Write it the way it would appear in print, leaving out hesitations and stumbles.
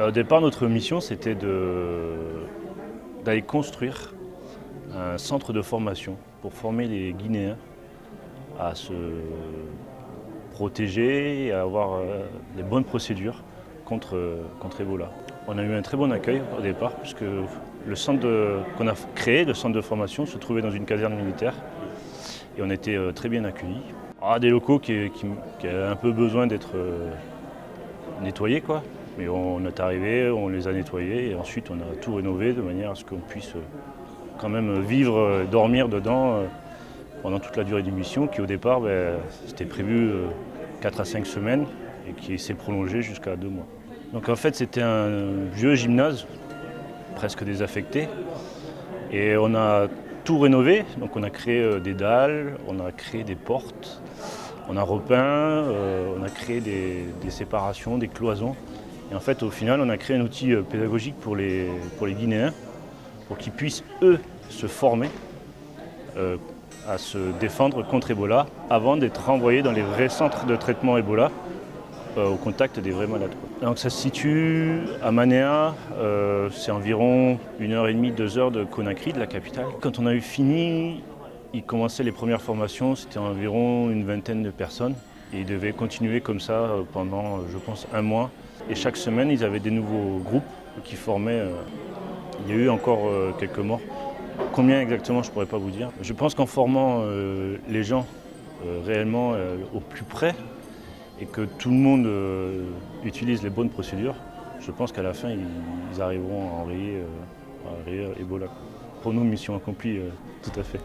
Au départ, notre mission, c'était d'aller construire un centre de formation pour former les Guinéens à se protéger et à avoir les bonnes procédures contre Ebola. On a eu un très bon accueil au départ, puisque le centre qu'on a créé, le centre de formation, se trouvait dans une caserne militaire et on était très bien accueillis. Des locaux qui avaient un peu besoin d'être nettoyés, quoi. Mais on est arrivé, on les a nettoyés et ensuite on a tout rénové de manière à ce qu'on puisse quand même vivre, dormir dedans pendant toute la durée du mission qui au départ c'était prévu 4 à 5 semaines et qui s'est prolongé jusqu'à 2 mois. Donc en fait c'était un vieux gymnase presque désaffecté et on a tout rénové, donc on a créé des dalles, on a créé des portes, on a repeint, on a créé des séparations, des cloisons. Et en fait, au final, on a créé un outil pédagogique pour les Guinéens, pour qu'ils puissent, eux, se former à se défendre contre Ebola avant d'être renvoyés dans les vrais centres de traitement Ebola au contact des vrais malades. Donc ça se situe à Manéa, c'est environ 1h30, 2 heures de Conakry, de la capitale. Quand on a eu fini, ils commençaient les premières formations, c'était environ une vingtaine de personnes. Et ils devaient continuer comme ça pendant, je pense, 1 mois. Et chaque semaine, ils avaient des nouveaux groupes qui formaient. Il y a eu encore quelques morts. Combien exactement, je ne pourrais pas vous dire. Je pense qu'en formant les gens réellement au plus près et que tout le monde utilise les bonnes procédures, je pense qu'à la fin, ils arriveront à enrayer Ebola. Pour nous, mission accomplie, tout à fait.